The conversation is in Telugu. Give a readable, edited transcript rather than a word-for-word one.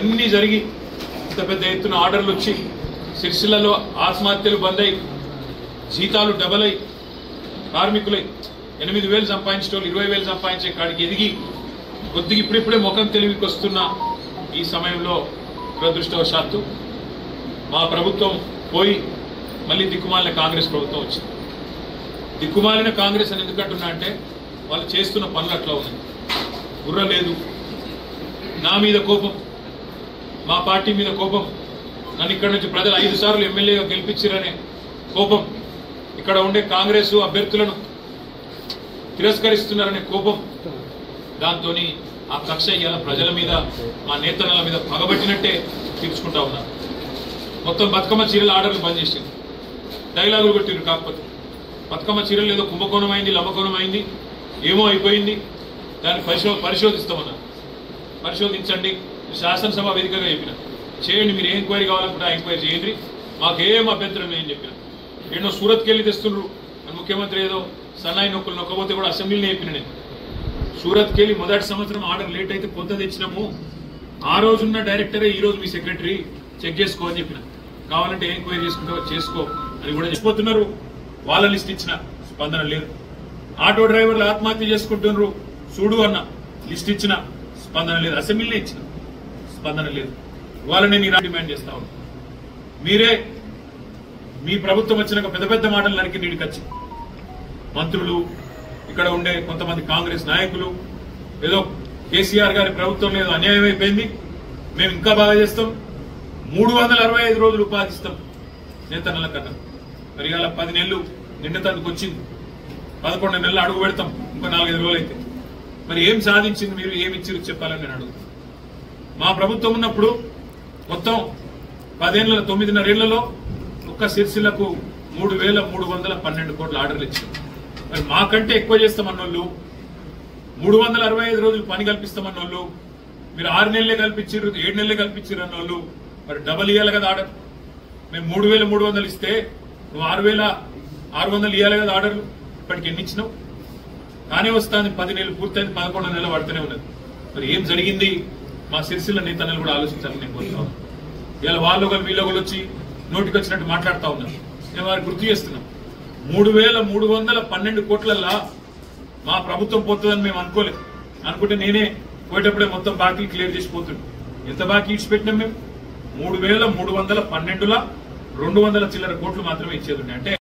ఇవన్నీ జరిగి ఇంత పెద్ద ఎత్తున ఆర్డర్లు వచ్చి సిరిసిల్లలో ఆత్మహత్యలు బంద్ అయి జీతాలు డబల్ అయి కార్మికులై 8,000 సంపాదించే వాళ్ళు 20,000 సంపాదించే కాడికి ఎదిగి కొద్దిగా ఇప్పుడిప్పుడే ముఖం తెలివికి వస్తున్న ఈ సమయంలో దురదృష్టవశాత్తు మా ప్రభుత్వం పోయి మళ్ళీ దిక్కుమాలిన కాంగ్రెస్ ప్రభుత్వం వచ్చింది. దిక్కుమాలిన కాంగ్రెస్ అని ఎందుకంటున్నా అంటే వాళ్ళు చేస్తున్న పనులు అట్లా ఉన్నాయి. బుర్ర లేదు, నా మీద కోపం, మా పార్టీ మీద కోపం, నన్ను ఇక్కడ నుంచి ప్రజలు 5 సార్లు ఎమ్మెల్యేగా గెలిపించారనే కోపం, ఇక్కడ ఉండే కాంగ్రెస్ అభ్యర్థులను తిరస్కరిస్తున్నారనే కోపం, దాంతో ఆ కక్ష ఇవాళ ప్రజల మీద మా నేతల మీద పగబట్టినట్టే తీర్చుకుంటా ఉన్నారు. మొత్తం బతుకమ్మ చీరల ఆర్డర్లు బంద్ చేసింది, డైలాగులు కొట్టిరు. కాకపోతే బతుకమ్మ చీరలు ఏదో కుంభకోణం అయింది, లంబకోణం అయింది, ఏమో అయిపోయింది, దాన్ని పరిశోధిస్తామన్నారు. పరిశోధించండి, శాసనసభ వేదికగా చెప్పిన చేయండి, మీరు ఏ ఎంక్వైరీ కావాలనుకుంటే ఆ ఎంక్వైరీ చేయండి, మాకేం అభ్యంతరం లేని చెప్పిన. ఎన్నో సూరత్కి వెళ్ళి తెస్తుండ్రు, ముఖ్యమంత్రి ఏదో సన్నాయి నొక్కులు నొక్కపోతే కూడా అసెంబ్లీలో చెప్పిన నేను. సూరత్కి వెళ్ళి మొదటి సంవత్సరం ఆర్డర్ లేట్ అయితే కొంత తెచ్చినాము, ఆ రోజున్న డైరెక్టరే ఈ రోజు మీ సెక్రటరీ చెక్ చేసుకో అని చెప్పిన. కావాలంటే ఏ ఎంక్వైరీ చేసుకుంటావో చేసుకో అని కూడా చెప్పిపోతున్నారు. వాళ్ళ లిస్ట్ ఇచ్చిన స్పందన లేదు. ఆటో డ్రైవర్లు ఆత్మహత్య చేసుకుంటున్నారు చూడు అన్న లిస్ట్ ఇచ్చిన స్పందన లేదు. అసెంబ్లీలో ఇచ్చిన స్పందన లేదు. వాళ్ళని నేను డిమాండ్ చేస్తా ఉన్నా, మీరే మీ ప్రభుత్వం వచ్చినాక పెద్ద పెద్ద మాటలు నరికి నీడికి వచ్చి మంత్రులు, ఇక్కడ ఉండే కొంతమంది కాంగ్రెస్ నాయకులు ఏదో కేసీఆర్ గారి ప్రభుత్వంలో ఏదో అన్యాయం అయిపోయింది, మేము ఇంకా బాగా చేస్తాం, 365 రోజులు ఉపాధిస్తాం నేతన్నల కన్నా. మరి ఇలా 10 నెలలు నిండతందుకు వచ్చింది, 11 నెలలు అడుగు పెడతాం, ఇంకో 4-5 రోజులు అయితే. మరి ఏం సాధించింది, మీరు ఏమి ఇచ్చిరు చెప్పాలని నేను అడుగుతాను. మా ప్రభుత్వం ఉన్నప్పుడు మొత్తం 9.5 ఏళ్లలో ఒక్క సిరిసిల్లకు 3,312 కోట్ల ఆర్డర్లు ఇచ్చారు. మరి మాకంటే ఎక్కువ చేస్తామన్నోళ్ళు, 365 రోజులు పని కల్పిస్తామన్నోళ్ళు, మీరు 6 నెలలే కల్పించారు, 7 నెలలే కల్పించారు అన్నోళ్ళు మరి డబల్ ఇవ్వాలి కదా ఆర్డర్. మేము 3,300 ఇస్తే నువ్వు 6,600 ఇవ్వాలి కదా ఆర్డర్లు. ఇప్పటికి ఎన్ని ఇచ్చినావు? కానీ వస్తుంది 10 నెలలు పూర్తయింది, 11 నెలలు పడుతూనే ఉన్నది. మరి ఏం జరిగింది మా సిరిసిల్ల నేతన్నలు కూడా ఆలోచించాలని నేను కోరుతాను. ఇలా వాళ్ళు వీళ్ళొకరు వచ్చి నోటికి వచ్చినట్టు మాట్లాడుతూ ఉన్నారు. నేను వారికి గుర్తు చేస్తున్నాం, 3,312 కోట్లల్లా మా ప్రభుత్వం పోతుందని మేము అనుకోలేదు. అనుకుంటే నేనే పోయేటప్పుడే మొత్తం బాకీలు క్లియర్ చేసిపోతుంది. ఎంత బాకీ ఇచ్చిపెట్టినాం మేము? 3,312లా 200 చిల్లర కోట్లు మాత్రమే ఇచ్చేది. అంటే